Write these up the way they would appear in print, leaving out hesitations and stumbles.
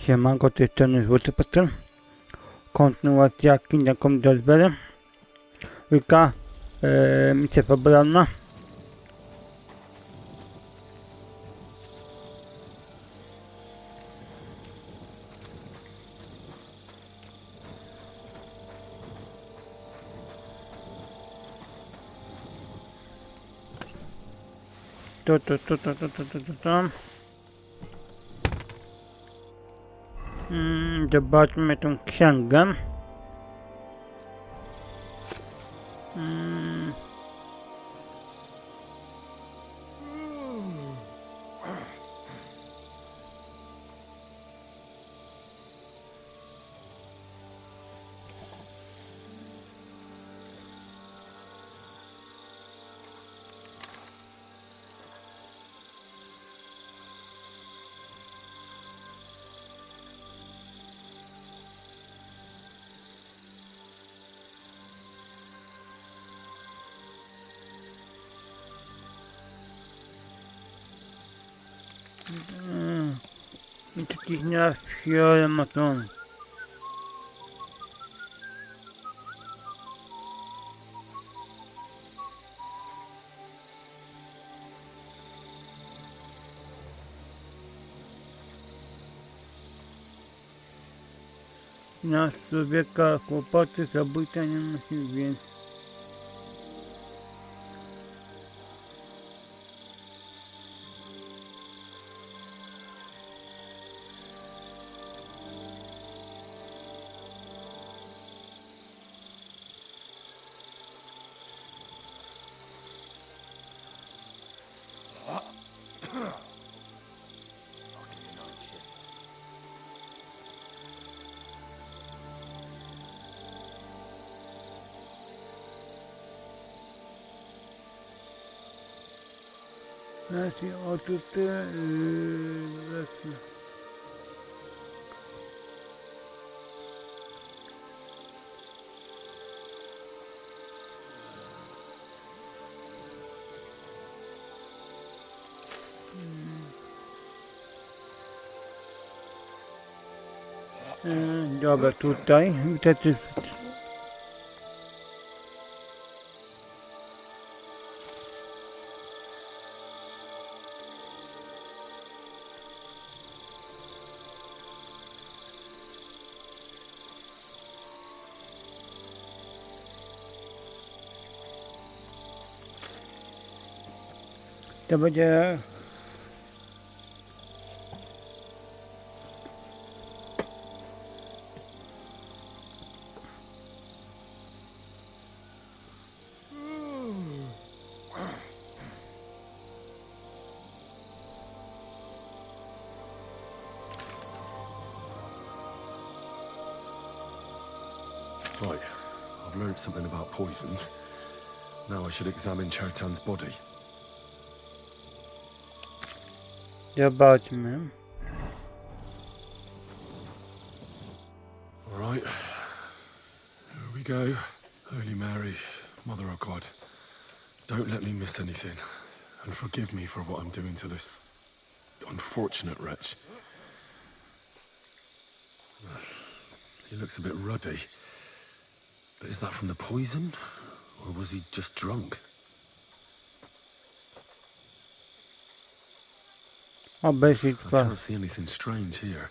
Siemanko, tej strony Złoty Patrol. Kontynuacja kina komedii. Wilka, misja fabularna. To. Zobaczmy tą księgę. I takich na fiole maton. Na człowieka kłopoty, zabójca nie musi więc. Znaczy, otóż dobra, tutaj wtedy to będzie Right, I've learned something about poisons. Now I should examine Chertan's body. zobaczmy. Alright, here we go. Holy Mary, Mother of God, don't let me miss anything. And forgive me for what I'm doing to this unfortunate wretch. He looks a bit ruddy. But is that from the poison? Or was he just drunk? Obejrzyj I twarz. can't see anything strange here.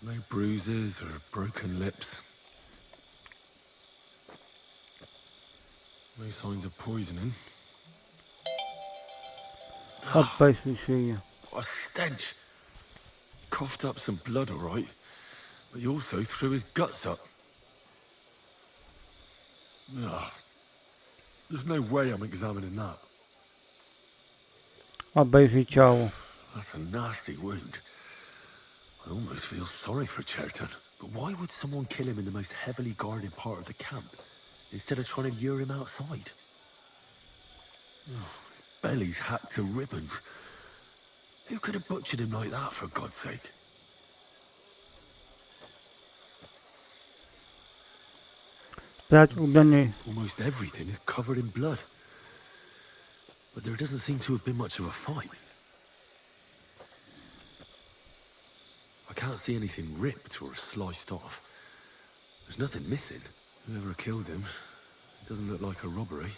No bruises or broken lips. No signs of poisoning. Obejrzyj szyję. What a stench! He coughed up some blood, all right. But he also threw his guts up. Ugh. There's no way I'm examining that. Obejrzyj ciało. That's a nasty wound. I almost feel sorry for Chertan. But why would someone kill him in the most heavily guarded part of the camp, instead of trying to lure him outside? Oh, his belly's hacked to ribbons. Who could have butchered him like that, for God's sake? Sprawdź ubranie. Almost everything is covered in blood. But there doesn't seem to have been much of a fight. I can't see anything ripped or sliced off. There's nothing missing. Whoever killed him, it doesn't look like a robbery.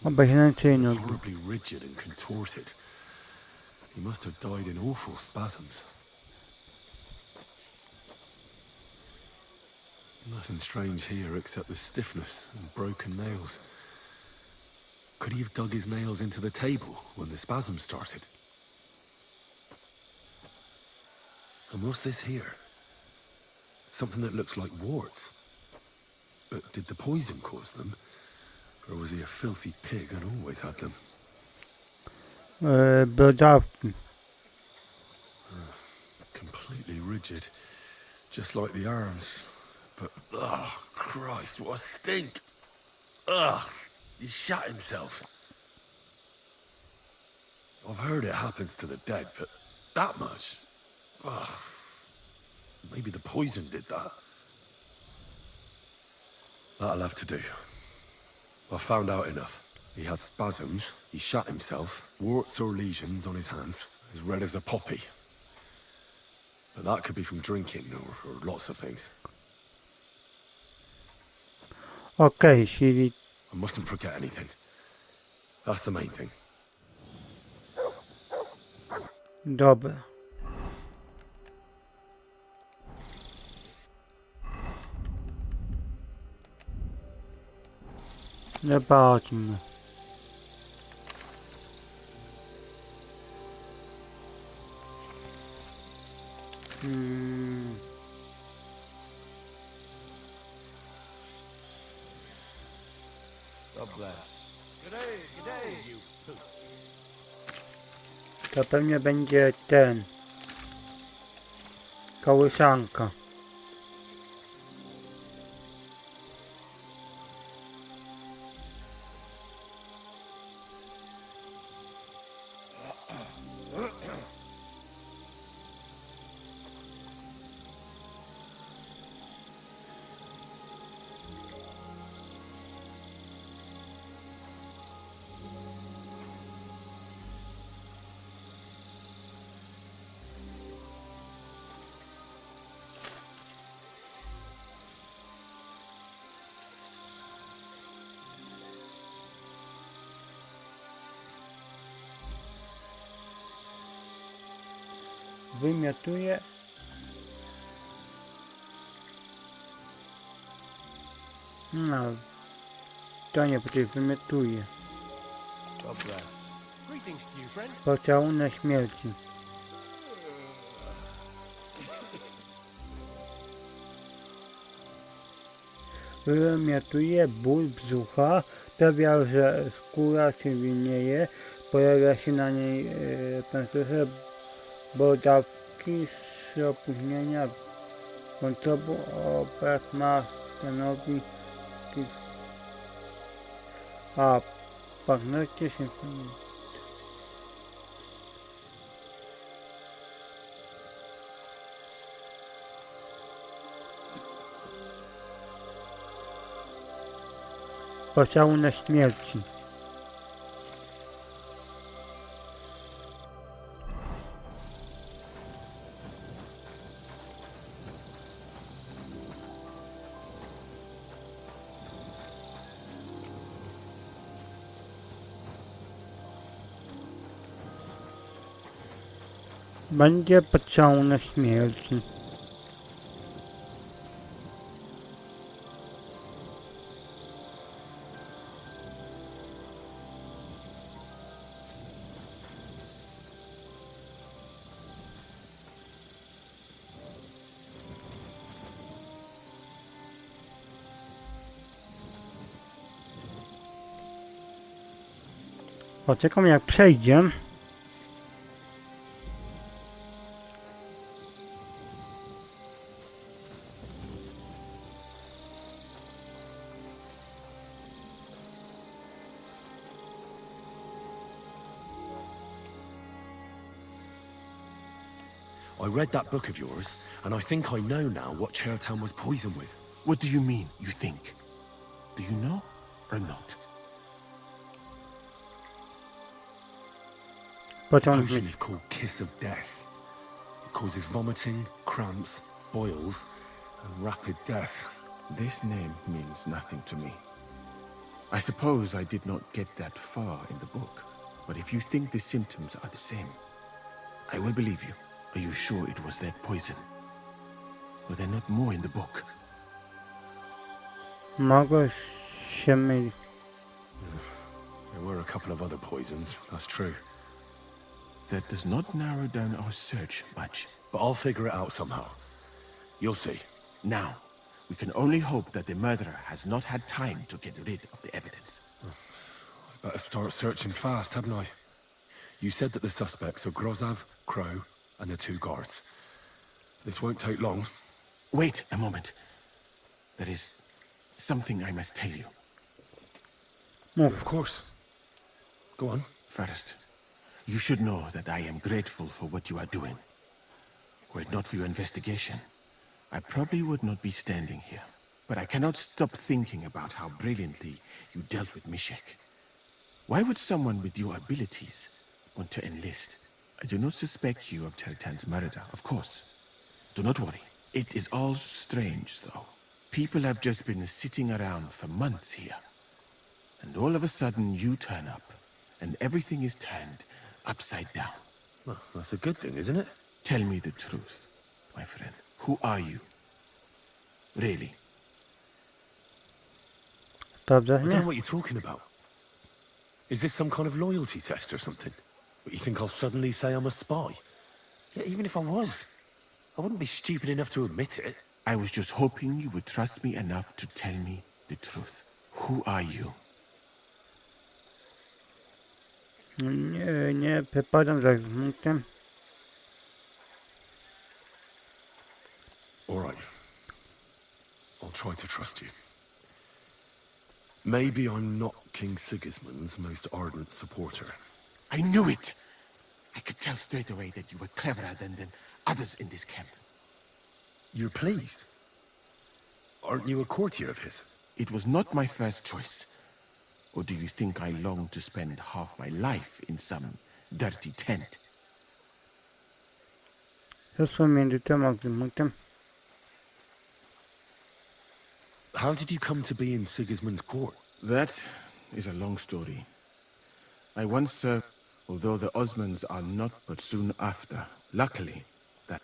Obejrzyjmy It's nogi. horribly rigid and contorted. He must have died in awful spasms. Nothing strange here except the stiffness and broken nails. Could he have dug his nails into the table when the spasm started? And what's this here? Something that looks like warts. But did the poison cause them? Or was he a filthy pig and always had them? Brodawki. Completely rigid. Just like the arms. But, oh, Christ, what a stink! Ugh, he shot himself. I've heard it happens to the dead, but that much? Ugh. Maybe the poison did that. That'll have to do. I found out enough. He had spasms, he shot himself, warts or lesions on his hands, as red as a poppy. But that could be from drinking or lots of things. Okej, czyli I mustn't forget anything. That's the main thing. dobra. Zobaczmy. God bless. Good day, you poop. To pewnie będzie ten. Kołysanka. Wymiotuje. No, to nie, przecież wymiotuje. God bless. Greetings to you, friend. Pocałunek śmierci. Wymiotuje ból brzucha, sprawia, że skóra się wilnieje, pojawia się na niej trochę brodawki z opóźnienia wątrobu. Obraz ma stanowi a paznokcie się pocałunek śmierci. Będzie pocałunek śmierci. Poczekam jak przejdzie. I read that book of yours, and I think I know now what Chertown was poisoned with. What do you mean, you think? Do you know or not? Początek. potion is called Kiss of Death. It causes vomiting, cramps, boils, and rapid death. This name means nothing to me. I suppose I did not get that far in the book, but if you think the symptoms are the same, I will believe you. Are you sure it was that poison? Were there not more in the book? Mogę się mylić. There were a couple of other poisons, that's true. That does not narrow down our search much. But I'll figure it out somehow. You'll see. Now, we can only hope that the murderer has not had time to get rid of the evidence. I better start searching fast, hadn't I? You said that the suspects are Grozav, Crow, and the two guards. This won't take long. Wait a moment. There is something I must tell you. Mów. Of course. Go on. First, you should know that I am grateful for what you are doing. Were it not for your investigation, I probably would not be standing here. But I cannot stop thinking about how brilliantly you dealt with Mishek. Why would someone with your abilities want to enlist? I do not suspect you of Teritan's murder, of course. Do not worry. It is all strange, though. People have just been sitting around for months here. And all of a sudden you turn up, and everything is turned upside down. Well, that's a good thing, isn't it? Tell me the truth, my friend. Who are you? Really? Dobrze, I don't know nie? what you're talking about. Is this some kind of loyalty test or something? But you think I'll suddenly say I'm a spy? Yeah, even if I was, I wouldn't be stupid enough to admit it. I was just hoping you would trust me enough to tell me the truth. Who are you? Nie przepadam za punktem. All right. I'll try to trust you. Maybe I'm not King Sigismund's most ardent supporter. I knew it! I could tell straight away that you were cleverer than others in this camp. You're pleased? Aren't you a courtier of his? It was not my first choice. Or do you think I long to spend half my life in some dirty tent? Śledztwo między tym a tym punktem. How did you come to be in Sigismund's court? That is a long story. I once served, although the Osmans are not, but soon after. Luckily,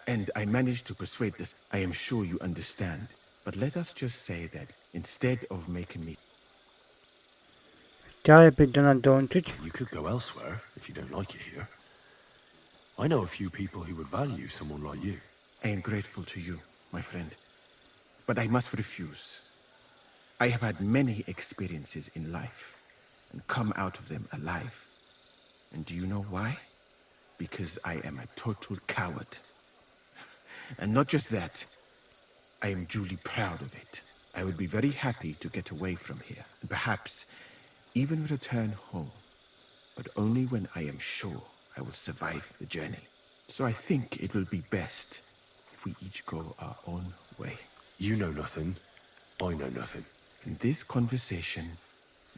and I managed to persuade this. I am sure you understand. But let us just say that instead of making me... Chciałaby do nas dołączyć? You could go elsewhere if you don't like it here. I know a few people who would value someone like you. I am grateful to you, my friend. But I must refuse. I have had many experiences in life and come out of them alive. And do you know why? Because I am a total coward. And not just that, I am duly proud of it. I would be very happy to get away from here, and perhaps even return home, but only when I am sure I will survive the journey. So I think it will be best if we each go our own way. You know nothing, I know nothing. And this conversation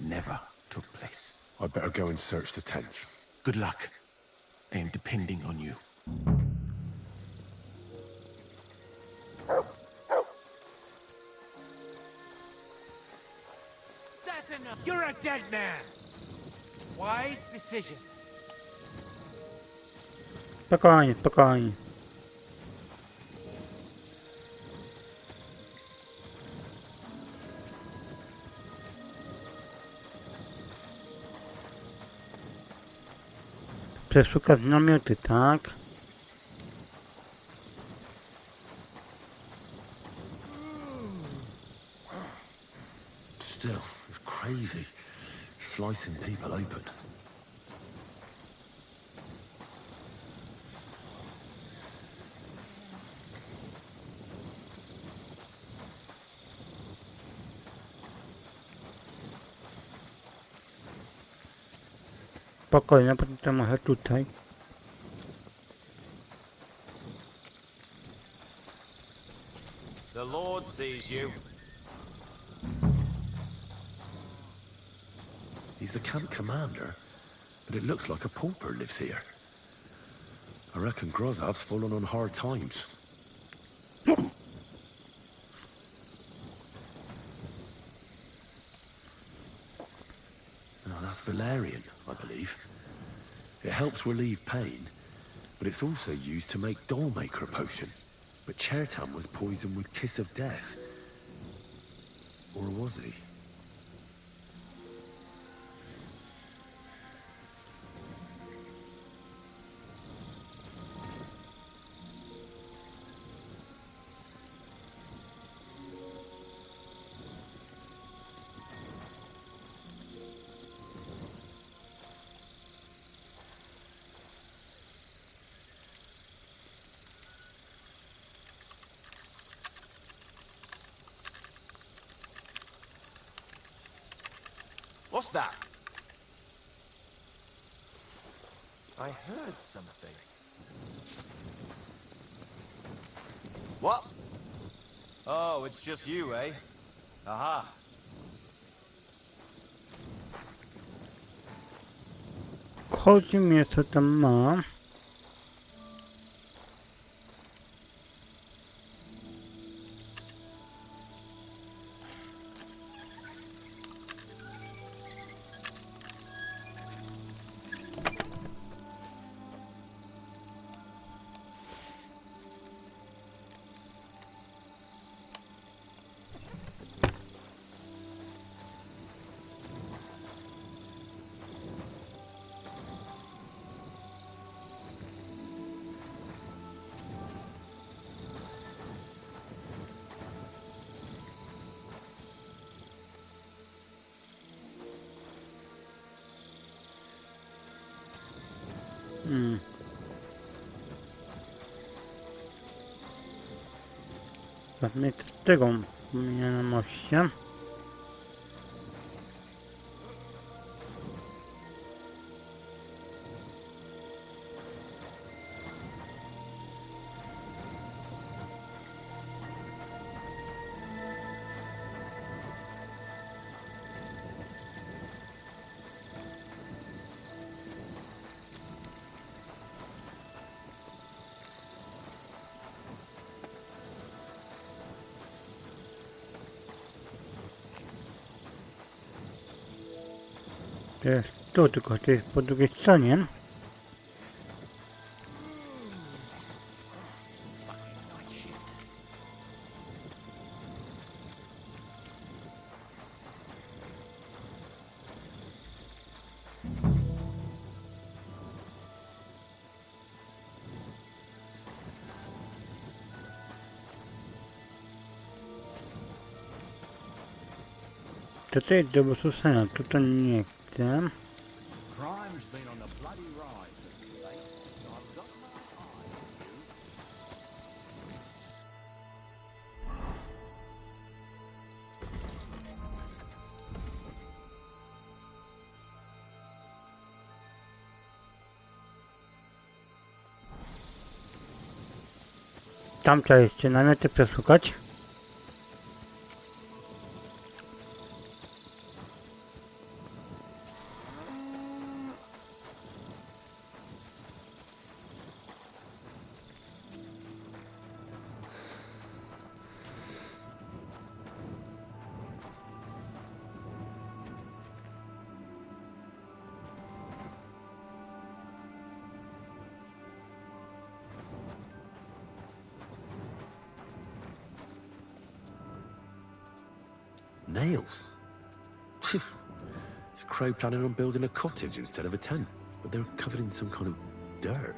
never took place. I'd better go and search the tents. Good luck. I am depending on you. That's enough. You're a dead man. Wise decision. Spokojnie, spokojnie. Przeszukać namioty, tak? Still, it's crazy. Slicing people open. Spokojnie, potem to może tutaj. The Lord sees you. He's the camp commander, but it looks like a pauper lives here. I reckon Grozov's fallen on hard times. Oh, that's valerian, I believe. It helps relieve pain, but it's also used to make dollmaker potion. But Chertan was poisoned with kiss of death. Or was he? What's that? I heard something. What? Oh, it's just you, eh? Aha. Chodzi mnie, co tam ma. Pewnie tego mnie na moście. To jest tu, tylko to jest po drugiej stronie. Tutaj do usłyszenia, tu nie chcę. Crime's been on the bloody rise this late, so I've got my eye on you. Tam trzeba jeszcze na nety przeszukać. Nails? Is Crow planning on building a cottage instead of a tent? But they're covered in some kind of dirt.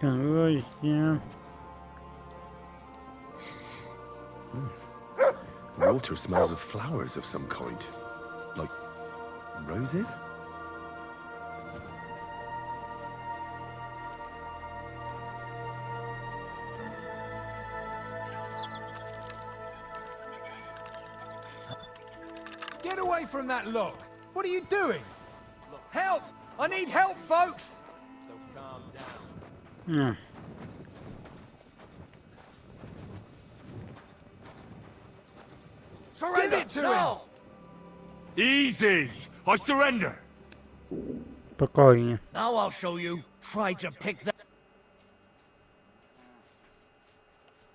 Godzinie. Water smells of flowers of some kind. Like roses? Get away from that lock! What are you doing? Help! I need help, folks! So calm Nie. Surrender to him! Easy! I surrender! Spokojnie. Now I'll show you. Try to pick that.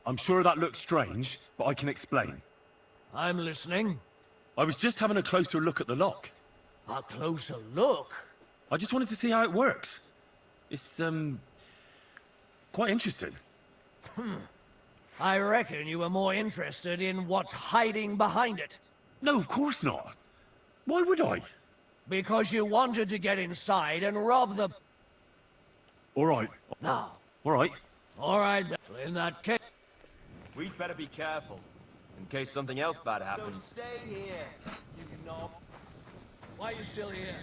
I'm sure that looks strange, but I can explain. I'm listening. I was just having a closer look at the lock. A closer look. I just wanted to see how it works. It's, quite interesting. I reckon you were more interested in what's hiding behind it. No, of course not. Why would I? Because you wanted to get inside and rob the... All right. Now, All right. all right then. In that case... We'd better be careful, in case something else bad happens. So stay here, you knob. Why are you still here?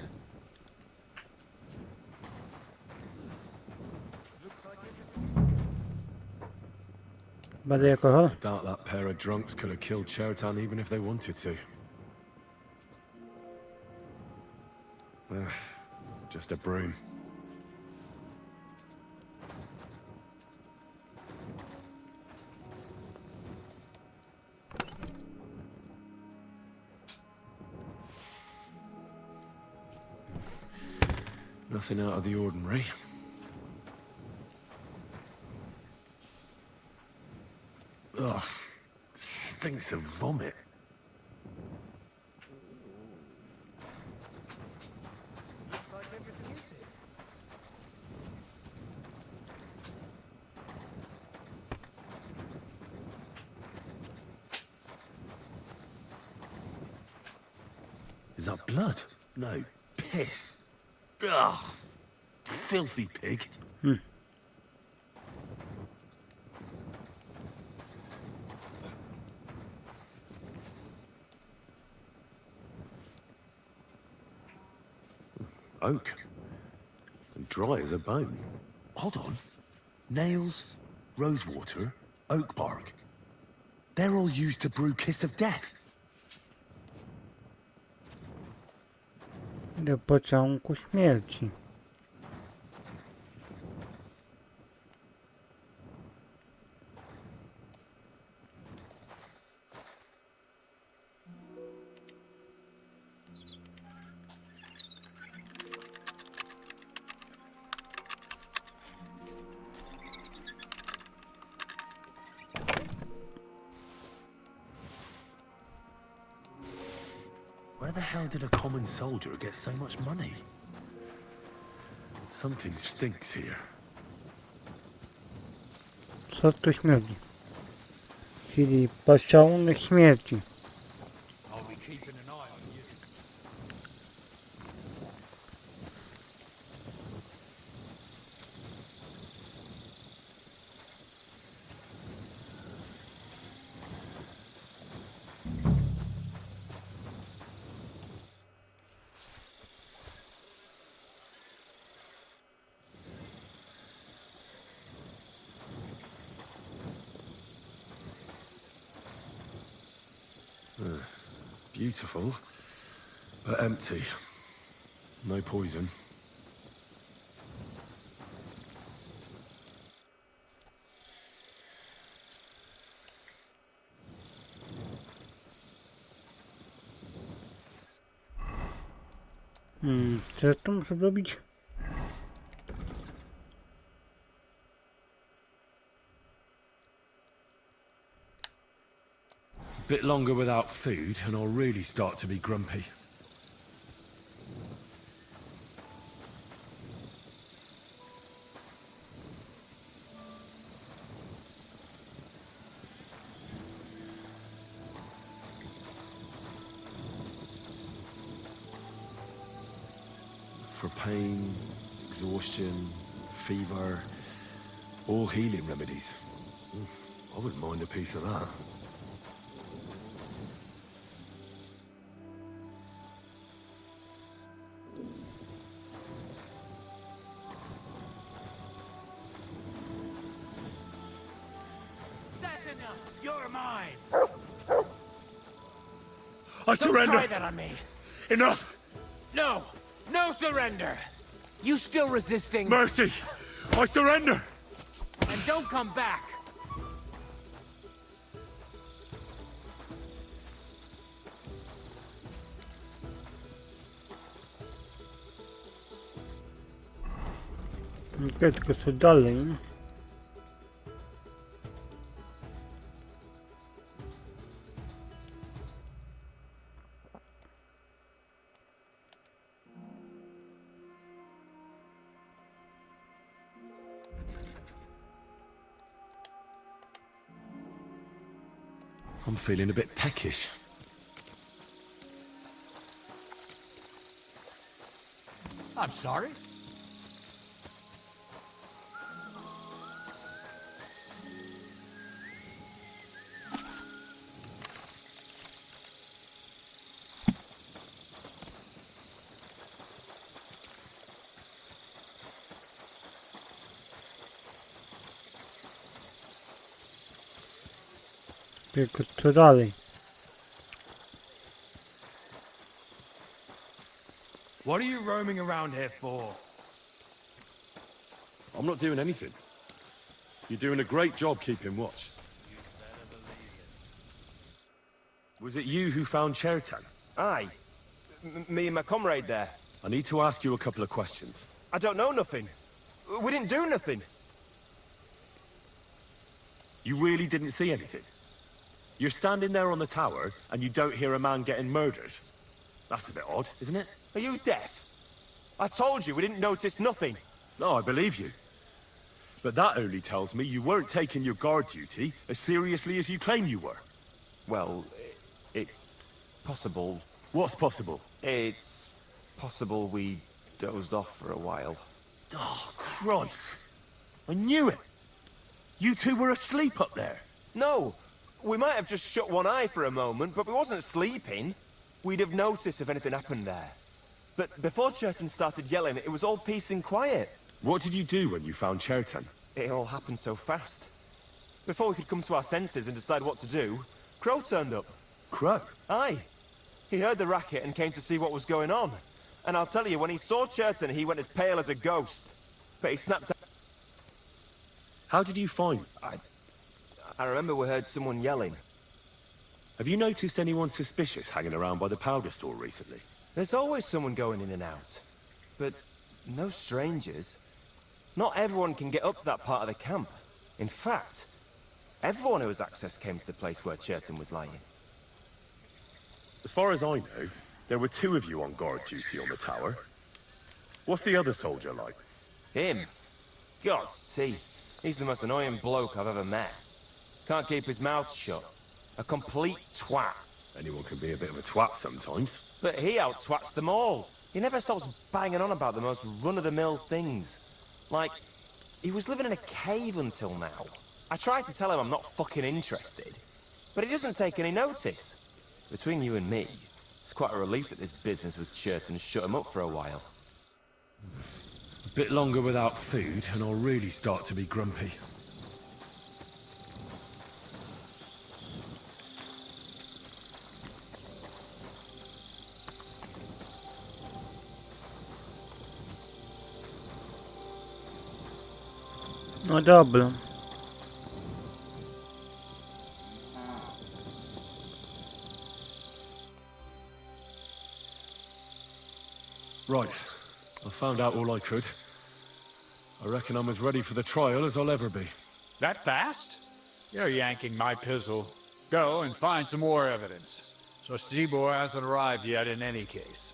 Badaj alkohol. Doubt that pair of drunks could have killed Chertan even if they wanted to. Just a broom. Nothing out of the ordinary. Ugh, stinks of vomit. Is that blood? No, piss. Ugh, filthy pig. Oak. And dry as a bone. Hold on. Nails, rosewater, oak bark. They're all used to brew Kiss of Death. Do pociągu śmierci. Where the hell did a common soldier get so much money? Something stinks here. Co tu śmierdzi? Czyli pociąg śmierci. I'll be keeping an eye on you. Beautiful, but empty. No poison. Co tu muszę zrobić? Bit longer without food, and I'll really start to be grumpy. For pain, exhaustion, fever, all healing remedies. I wouldn't mind a piece of that. That's enough. You're mine. I Don't surrender! try that on me. Enough! No. No surrender. You still resisting? Mercy! I surrender! And don't come back! Okej, tylko co dalej? I'm feeling a bit peckish. I'm sorry. Tylko co dalej? What are you roaming around here for? I'm not doing anything. You're doing a great job keeping watch. Was it you who found Chertan? Aye. Me and my comrade there. I need to ask you a couple of questions. I don't know nothing. We didn't do nothing. You really didn't see anything? You're standing there on the tower, and you don't hear a man getting murdered? That's a bit odd, isn't it? Are you deaf? I told you we didn't notice nothing. No, I believe you. But that only tells me you weren't taking your guard duty as seriously as you claim you were. Well, it's possible. What's possible? It's possible we dozed off for a while. Oh, Christ. I knew it. You two were asleep up there. No, we might have just shut one eye for a moment, but we wasn't sleeping. We'd have noticed if anything happened there. But before Chertan started yelling, it was all peace and quiet. What did you do when you found Chertan? It all happened so fast. Before we could come to our senses and decide what to do, Crow turned up. Crow? Aye. He heard the racket and came to see what was going on. And I'll tell you, when he saw Chertan, he went as pale as a ghost. But he snapped out. How did you find... I remember we heard someone yelling. Have you noticed anyone suspicious hanging around by the powder store recently? There's always someone going in and out. But no strangers. Not everyone can get up to that part of the camp. In fact, everyone who has access came to the place where Chertan was lying. As far as I know, there were two of you on guard duty on the tower. What's the other soldier like? Him? God's teeth. He's the most annoying bloke I've ever met. Can't keep his mouth shut. A complete twat. Anyone can be a bit of a twat sometimes. But he out-twats them all. He never stops banging on about the most run-of-the-mill things. Like, he was living in a cave until now. I tried to tell him I'm not fucking interested, but he doesn't take any notice. Between you and me, it's quite a relief that this business with Chertan shut him up for a while. A bit longer without food, and I'll really start to be grumpy. No dobra. Right. I found out all I could. I reckon I'm as ready for the trial as I'll ever be. That fast? You're yanking my pizzle. Go and find some more evidence. So Stibor hasn't arrived yet in any case.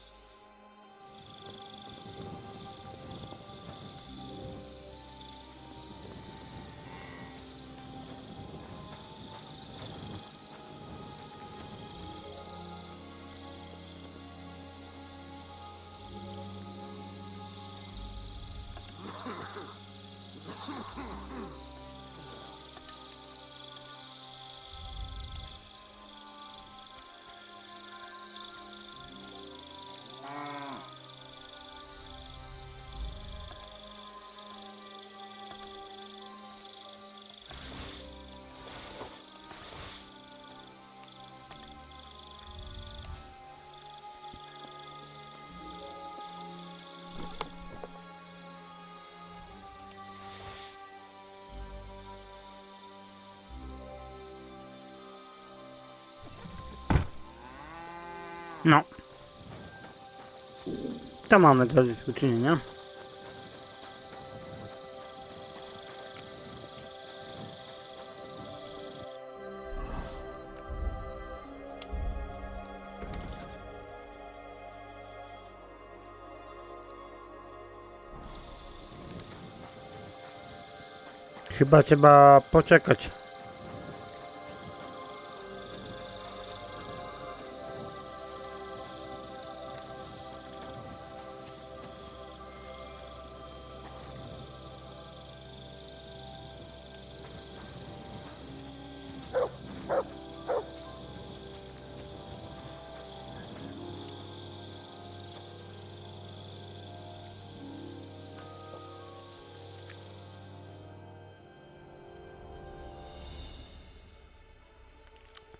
No. To mamy do uczynienia. Chyba trzeba poczekać.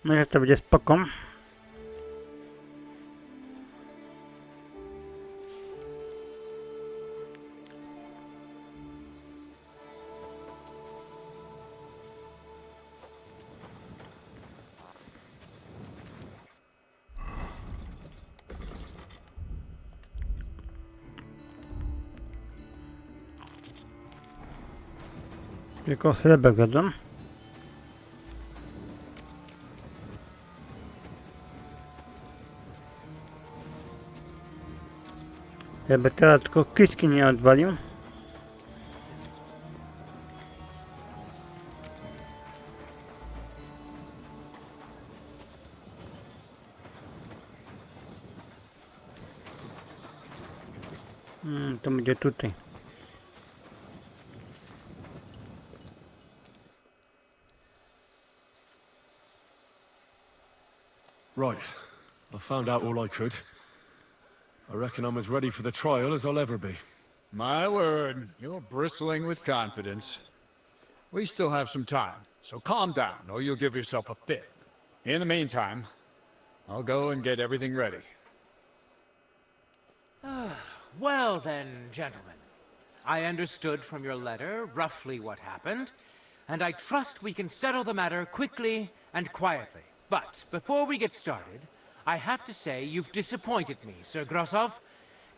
No i to będzie spoko. Tylko chlebek jadłem. Żeby teraz tylko kiszki nie odwalił. To będzie tutaj. Right. I found out all I could. I reckon I'm as ready for the trial as I'll ever be. My word, you're bristling with confidence. We still have some time, so calm down, or you'll give yourself a fit. In the meantime, I'll go and get everything ready. Well then, gentlemen. I understood from your letter roughly what happened, and I trust we can settle the matter quickly and quietly. But before we get started, I have to say you've disappointed me, Sir Grosov.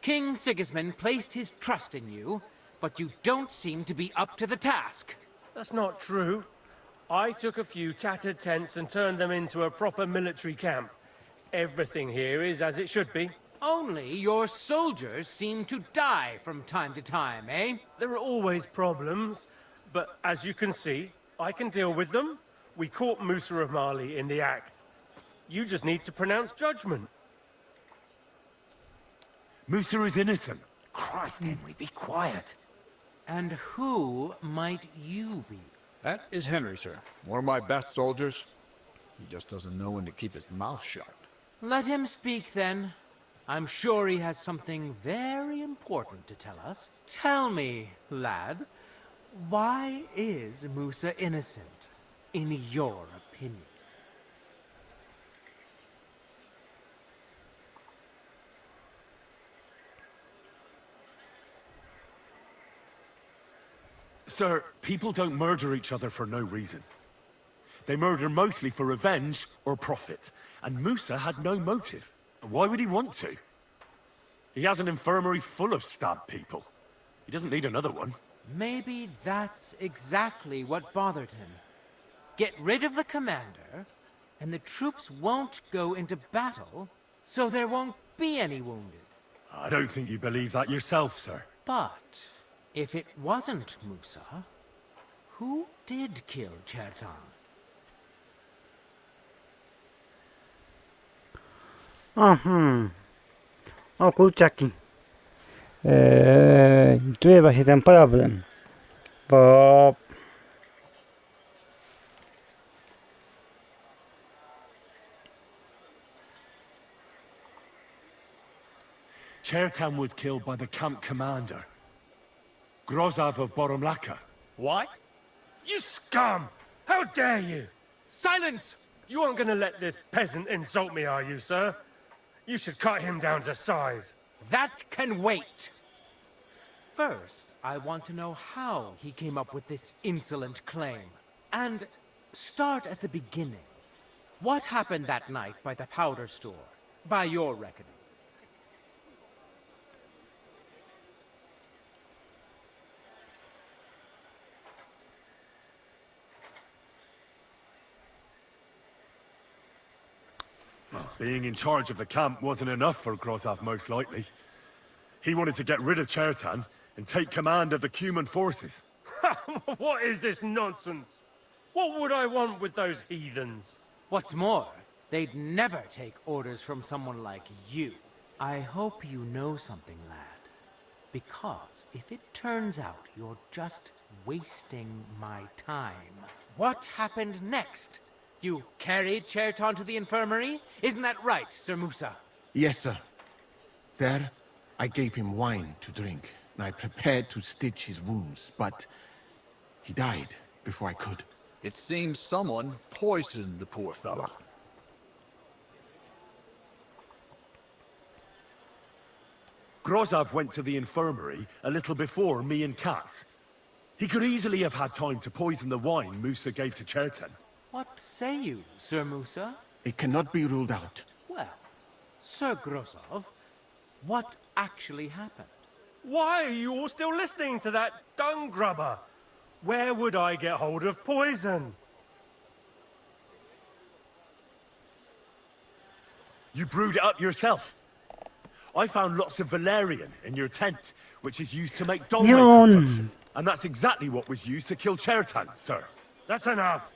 King Sigismund placed his trust in you, but you don't seem to be up to the task. That's not true. I took a few tattered tents and turned them into a proper military camp. Everything here is as it should be. Only your soldiers seem to die from time to time, eh? There are always problems, but as you can see, I can deal with them. We caught Musa of Mali in the act. You just need to pronounce judgment. Musa is innocent. Christ, Henry, be quiet. And who might you be? That is Henry, sir. One of my best soldiers. He just doesn't know when to keep his mouth shut. Let him speak then. I'm sure he has something very important to tell us. Tell me, lad, why is Musa innocent, in your opinion? Sir, people don't murder each other for no reason. They murder mostly for revenge or profit. And Musa had no motive. Why would he want to? He has an infirmary full of stabbed people. He doesn't need another one. Maybe that's exactly what bothered him. Get rid of the commander, and the troops won't go into battle, so there won't be any wounded. I don't think you believe that yourself, sir. But if it wasn't Musa, who did kill Chertan? O kurczaki. Tu jest właśnie ten problem. Bo Chertan was killed by the camp commander, Grozov of Boromlaka. What? You scum! How dare you? Silence! You aren't gonna let this peasant insult me, are you, sir? You should cut him down to size. That can wait. First, I want to know how he came up with this insolent claim. And start at the beginning. What happened that night by the powder store? by your reckoning. Being in charge of the camp wasn't enough for Grozov, most likely. He wanted to get rid of Chertan and take command of the Cuman forces. What is this nonsense? What would I want with those heathens? What's more, they'd never take orders from someone like you. I hope you know something, lad. Because if it turns out you're just wasting my time, what happened next? You carried Chertan to the infirmary? Isn't that right, Sir Musa? Yes, sir. There, I gave him wine to drink, and I prepared to stitch his wounds, but he died before I could. It seems someone poisoned the poor fella. Grozov went to the infirmary a little before me and Katz. He could easily have had time to poison the wine Musa gave to Chertan. What say you, Sir Musa? It cannot be ruled out. Well, Sir Grozov, what actually happened? Why are you all still listening to that dung grubber? Where would I get hold of poison? You brewed it up yourself. I found lots of valerian in your tent, which is used to make dolmite potion. And that's exactly what was used to kill Chertan, sir. That's enough.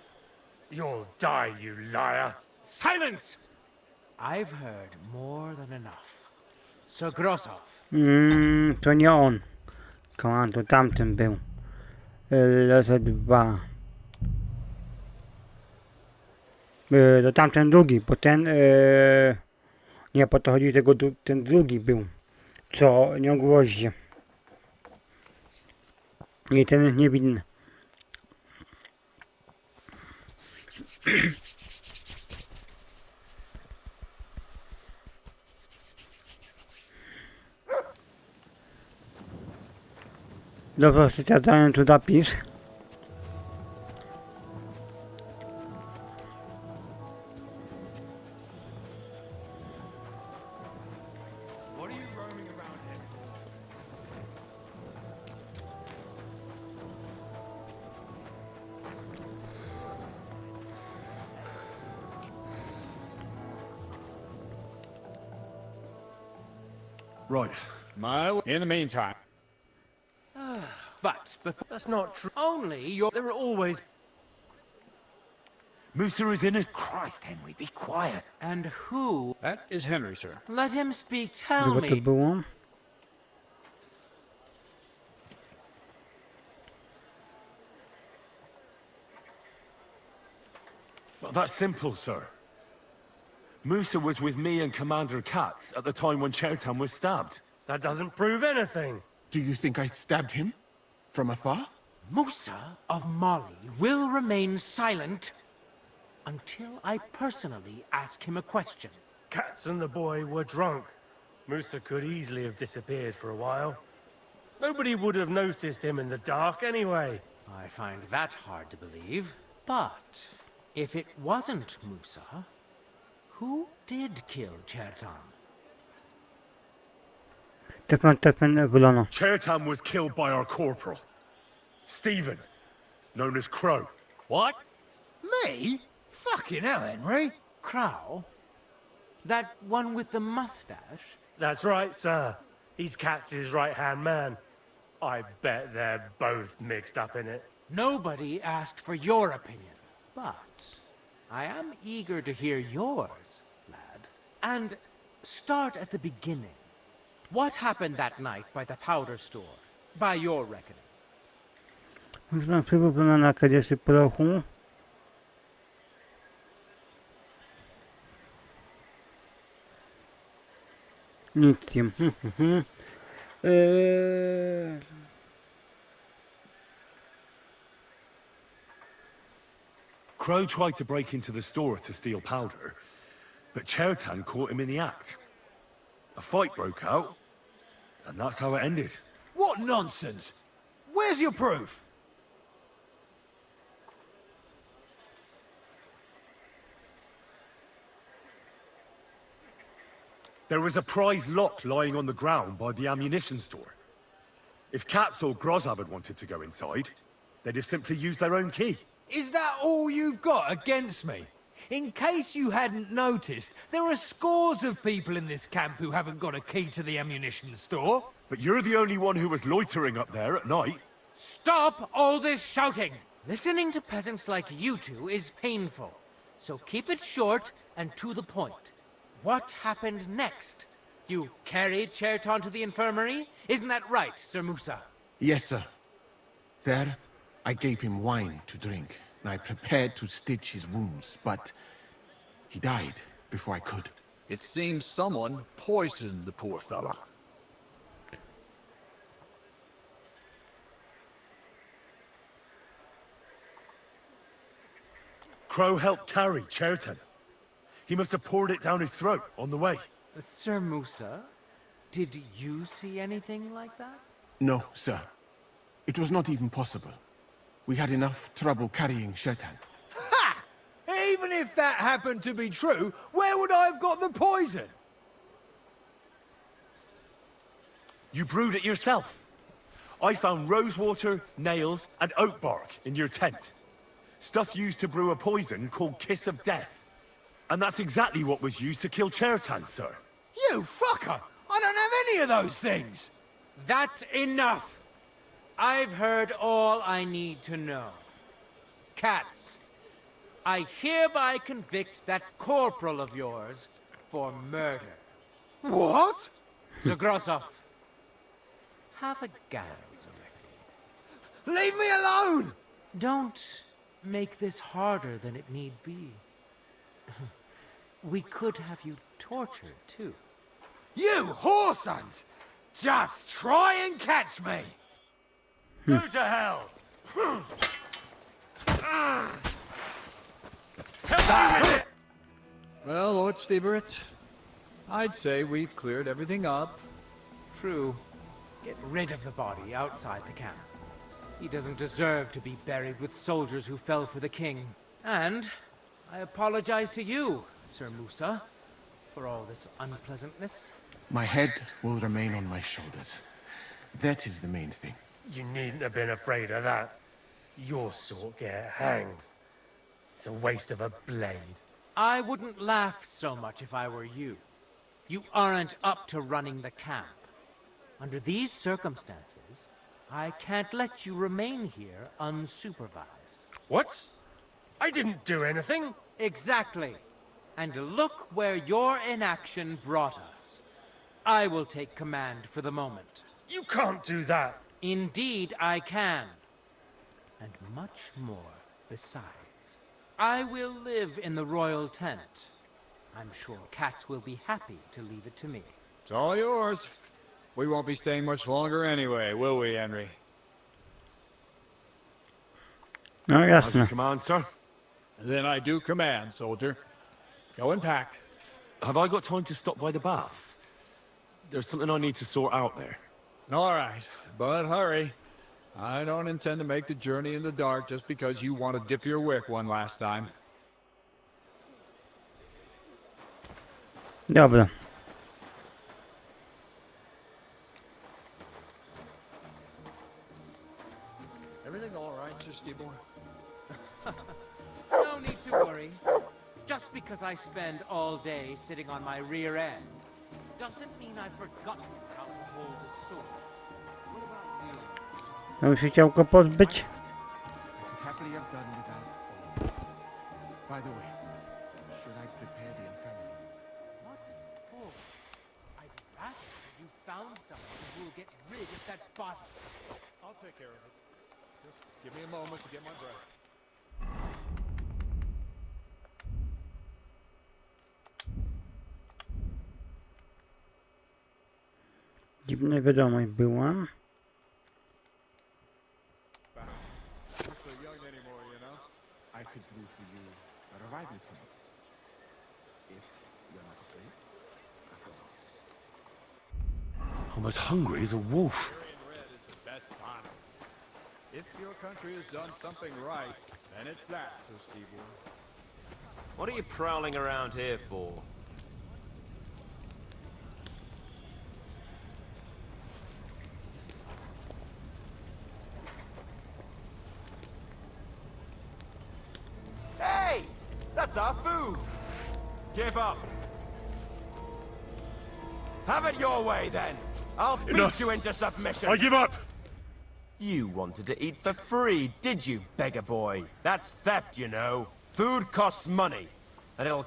You'll die, you liar. Silence! I've heard more than enough. Sir Grozov. To nie on. Koman, to tamten był. Leże 2. To tamten drugi, bo ten... nie, po to chodzi, ten drugi był. Co nią gwoździe. I ten niewinny. Dobra, dałem tu zapis. Right. In the meantime, But before... That's not true. Only your... There are always... Musa is in his... Christ, Henry, be quiet. And who... that is Henry, sir. Let him speak, tell Żeby to me. było. Well, that's simple, sir. Musa was with me and Commander Katz at the time when Chertan was stabbed. That doesn't prove anything. Do you think I stabbed him? From afar? Musa of Mali will remain silent until I personally ask him a question. Katz and the boy were drunk. Musa could easily have disappeared for a while. Nobody would have noticed him in the dark anyway. I find that hard to believe. But if it wasn't Musa, who did kill Chertan? Tepen wylono. Chertan was killed by our corporal, Stephen, known as Crow. What? Me? Fucking hell, Henry. Crow? That one with the mustache? That's right, sir. He's Katz's right-hand man. I bet they're both mixed up in it. Nobody asked for your opinion, but I am eager to hear yours, lad. And start at the beginning. What happened that night by the powder store, by your reckoning? Można przypomnieć na kadziesy prochu. Nic im. Crow tried to break into the store to steal powder, but Chertan caught him in the act. A fight broke out, and that's how it ended. What nonsense! Where's your proof? There was a prize lock lying on the ground by the ammunition store. If Katz or Grozab had wanted to go inside, they'd have simply used their own key. Is that all you've got against me? In case you hadn't noticed, there are scores of people in this camp who haven't got a key to the ammunition store. But you're the only one who was loitering up there at night. Stop all this shouting! Listening to peasants like you two is painful. So keep it short and to the point. What happened next? You carried Cherton to the infirmary? Isn't that right, Sir Musa? Yes, sir. There, I gave him wine to drink, and I prepared to stitch his wounds, but he died before I could. It seems someone poisoned the poor fella. Crow helped carry Cherton. He must have poured it down his throat on the way. Sir Musa, did you see anything like that? No, sir. It was not even possible. We had enough trouble carrying Shetan. Ha! Even if that happened to be true, where would I have got the poison? You brewed it yourself. I found rosewater, nails, and oak bark in your tent. Stuff used to brew a poison called Kiss of Death. And that's exactly what was used to kill Chertan, sir. You fucker! I don't have any of those things! That's enough! I've heard all I need to know. Katz, I hereby convict that corporal of yours for murder. What? Zagrajmy, have a gallows erected. Leave me alone! Don't make this harder than it need be. We could have you tortured, too. You whoresons! Just try and catch me! Go to hell! Help me with it! Well, Lord Stieberitz, I'd say we've cleared everything up. True. Get rid of the body outside the camp. He doesn't deserve to be buried with soldiers who fell for the king. And I apologize to you, Sir Musa, for all this unpleasantness. My head will remain on my shoulders. That is the main thing. You needn't have been afraid of that. Your sort get hanged. It's a waste of a blade. I wouldn't laugh so much if I were you. You aren't up to running the camp. Under these circumstances, I can't let you remain here unsupervised. What? I didn't do anything. Exactly. And look where your inaction brought us. I will take command for the moment. You can't do that. Indeed, I can. And much more besides. I will live in the royal tent. I'm sure Katz will be happy to leave it to me. It's all yours. We won't be staying much longer anyway, will we, Henry? No, As you jasne. command, sir. Then I do command, soldier. Go and pack. Have I got time to stop by the baths? There's something I need to sort out there. All right, but hurry. I don't intend to make the journey in the dark just because you want to dip your wick one last time. Dobra. Everything all right, Sir Stieber? No need to worry. Just because I spend all day sitting on my rear end doesn't mean I've forgotten how to hold a sword. What about you? Mam się chciałko pozbyć. I could happily have done without all this. By the way, should I prepare the infirmary? What for? I'd rather you found someone who will get rid of that body. I'll take care of it. Just give me a moment to get my breath. Dziwna wiadomość była. Not so young anymore, you know? I could brew for you a revival tonic. If you're not afraid, I promise. I'm as hungry as a wolf. Syrian red is the best tonic. If your country has done something right, then it's that, Sir Stieber. What are you prowling around here for? That's our food. Give up. Have it your way, then. I'll beat Enough. you into submission. I give up! You wanted to eat for free, did you, beggar boy? That's theft, you know. Food costs money. And it'll...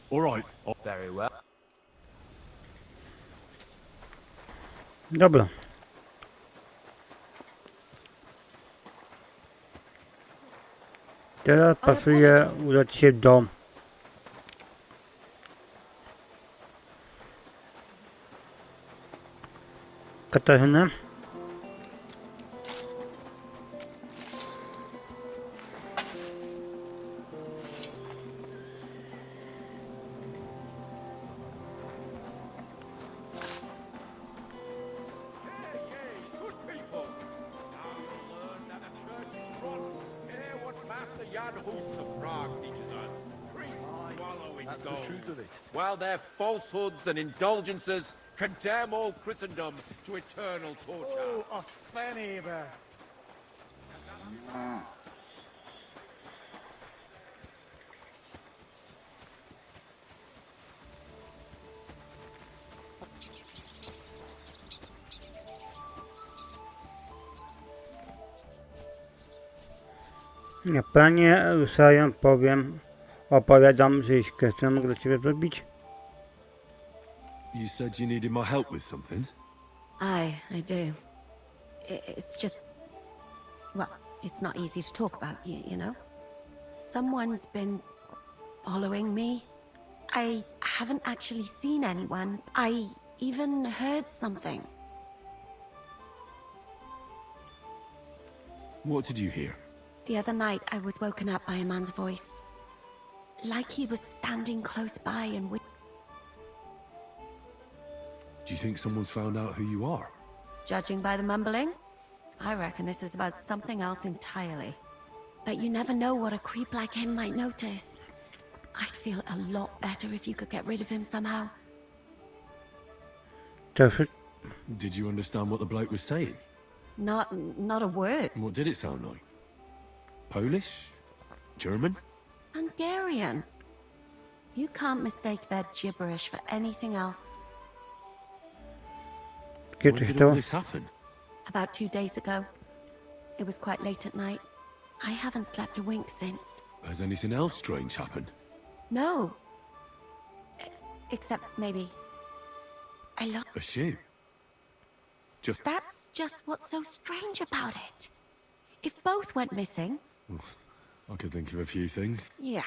All right. Very well. Dobra. Teraz pasuje udać się do Katarzyny. That's the truth of it. While their falsehoods and indulgences condemn all Christendom to eternal torture. Oh, a fanny there. Na planie ruszają, opowiadam Żyśkę. Co mogę dla ciebie zrobić? You said you needed my help with something? I do. It's just... Well, it's not easy to talk about, you know? Someone's been following me. I haven't actually seen anyone. I even heard something. What did you hear? The other night, I was woken up by a man's voice. Like he was standing close by and with... Do you think someone's found out who you are? Judging by the mumbling, I reckon this is about something else entirely. But you never know what a creep like him might notice. I'd feel a lot better if you could get rid of him somehow. Did you understand what the bloke was saying? Not a word. What did it sound like? Polish? German? Hungarian. You can't mistake their gibberish for anything else. When did all this happen? About 2 days ago. It was quite late at night. I haven't slept a wink since. Has anything else strange happened? No. Except maybe... I lost... A shoe? That's just what's so strange about it. If both went missing... I could think of a few things. Yuck.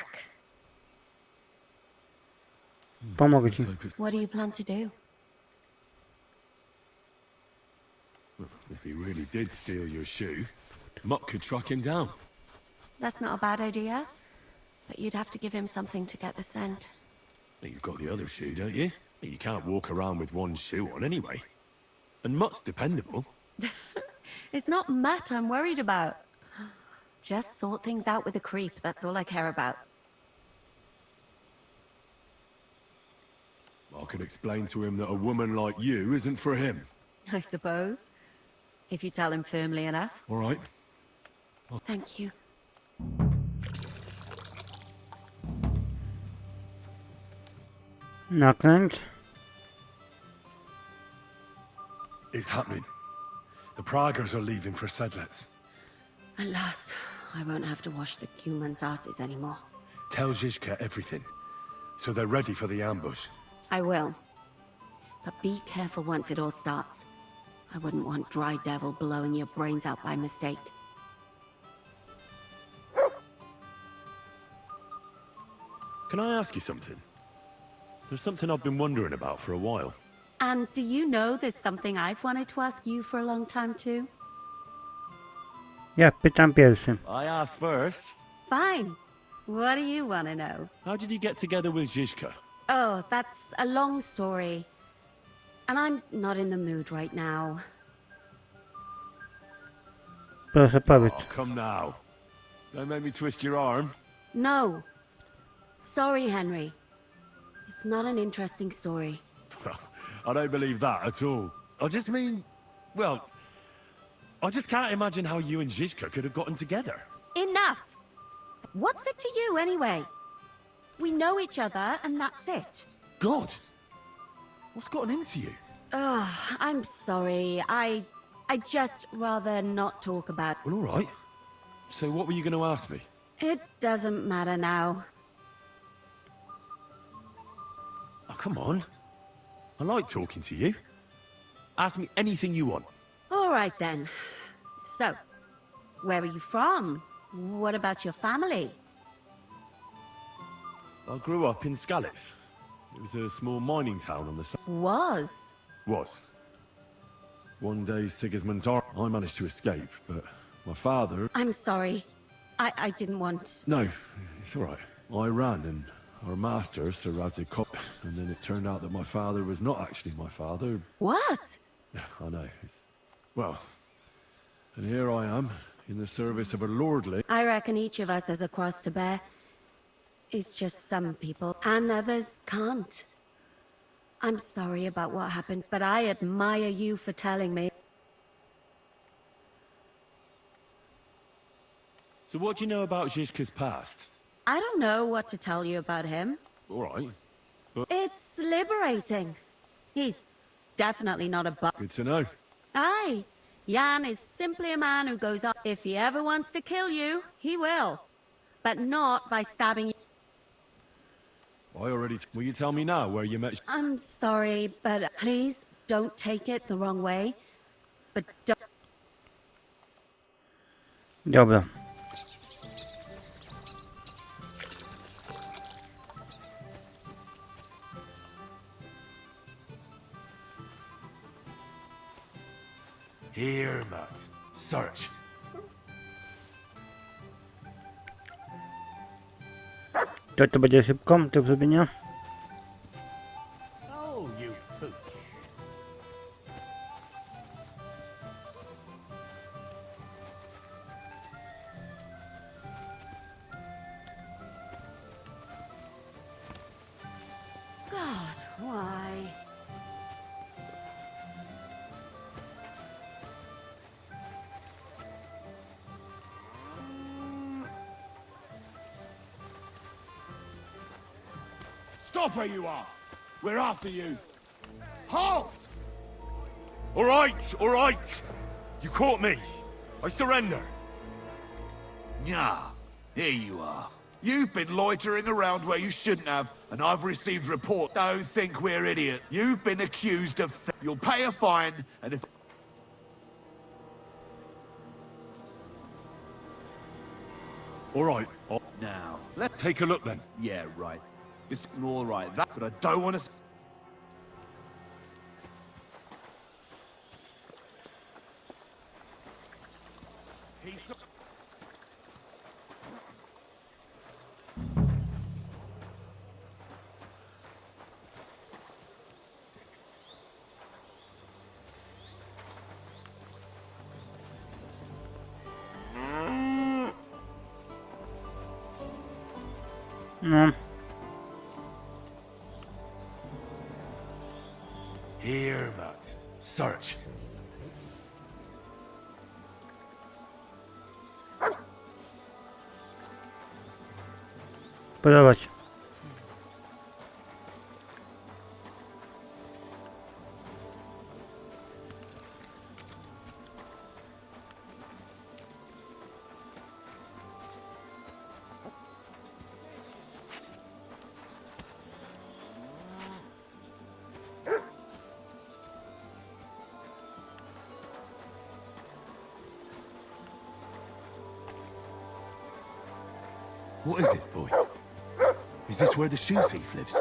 Pomogę ci. What do you plan to do? If he really did steal your shoe, Mutt could track him down. That's not a bad idea. But you'd have to give him something to get the scent. You've got the other shoe, don't you? You can't walk around with one shoe on anyway. And Mutt's dependable. It's not Matt I'm worried about. Just sort things out with a creep, that's all I care about. I could explain to him that a woman like you isn't for him. I suppose. If you tell him firmly enough. All right. Thank you. Nakręć. It's happening. The Praggers are leaving for Sedlets. At last, I won't have to wash the Cuman's asses anymore. Tell Zizka everything, so they're ready for the ambush. I will. But be careful once it all starts. I wouldn't want Dry Devil blowing your brains out by mistake. Can I ask you something? There's something I've been wondering about for a while. And do you know there's something I've wanted to ask you for a long time too? Ja pytam pierwszy. I asked first. Fine. What do you want to know? How did you get together with Zizka? Oh, that's a long story. And I'm not in the mood right now. Proszę powiedz. Oh, come now. Don't make me twist your arm. No. Sorry, Henry. It's not an interesting story. I don't believe that at all. I just mean, well, I just can't imagine how you and Zizka could have gotten together. Enough! What's it to you, anyway? We know each other, and that's it. God! What's gotten into you? Ugh, I'm sorry. I'd just rather not talk about... Well, all right. So what were you going to ask me? It doesn't matter now. Oh, come on. I like talking to you. Ask me anything you want. All right, then. So, where are you from? What about your family? I grew up in Scalitz. It was a small mining town on the side. Was? Was. One day, Sigismund's army. I managed to escape, but my father... I'm sorry. I didn't want... No, it's all right. I ran, and our master, Sir Radzig, and then it turned out that my father was not actually my father. What? I know. Well, and here I am, in the service of a lordly... I reckon each of us has a cross to bear. It's just some people, and others can't. I'm sorry about what happened, but I admire you for telling me. So what do you know about Zizka's past? I don't know what to tell you about him. All right. But... It's liberating. He's definitely not a Good to know. Aye. Jan is simply a man who goes up. If he ever wants to kill you, he will. But not by stabbing you. I already... Will you tell me now where you met... I'm sorry, but please don't take it the wrong way. But don't... Dobra. Here, Matt. Search. To będzie szybko do zrobienia. Oh, you pooch. God, why? Stop where you are! We're after you! Halt! All right, all right. You caught me. I surrender. Nya, here you are. You've been loitering around where you shouldn't have, and I've received report. Don't think we're idiot. You've been accused of You'll pay a fine, and if... All right. Now, let's... Take a look then. Yeah, right. It's all right, that, but I don't want to... No. Here, Matt. Search. Podobać. What is it, boy? Is this where the shoe thief lives?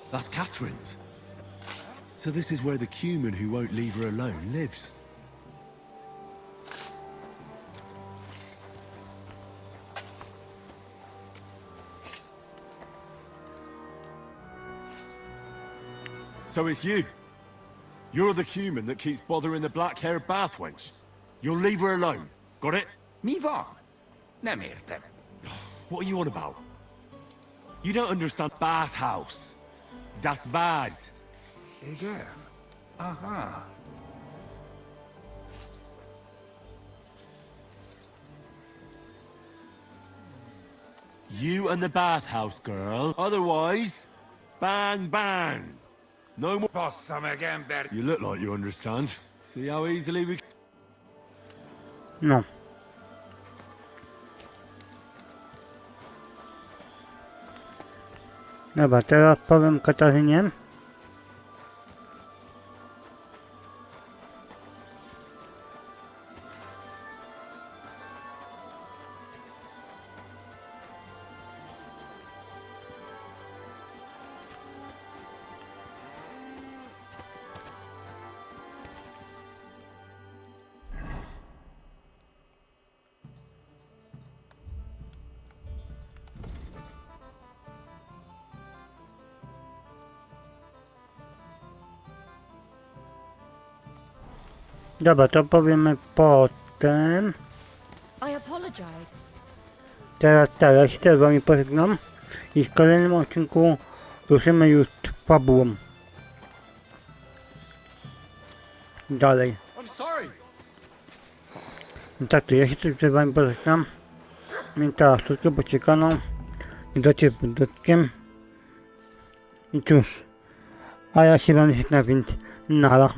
That's Catherine's. So this is where the cumin who won't leave her alone lives. So it's you. You're the cumin that keeps bothering the black-haired bath wench. You'll leave her alone. Got it? Mi va. What are you on about? You don't understand bathhouse. Das bad. Again? Aha. You and the bathhouse, girl. Otherwise, bang, bang. No more. Boss some again, Bert. You look like you understand. See how easily we... No. Dobra, teraz powiem Katarzynie. Dobra, to powiemy potem. I apologize. Teraz się też z wami pożegnam i w kolejnym odcinku ruszymy już fabułą. Dalej. I'm sorry. No tak, to ja się też z wami pożegnam. Więc teraz tylko pociekaną. I docie z budynkiem. I cóż. A ja się wam żegnam, więc nara.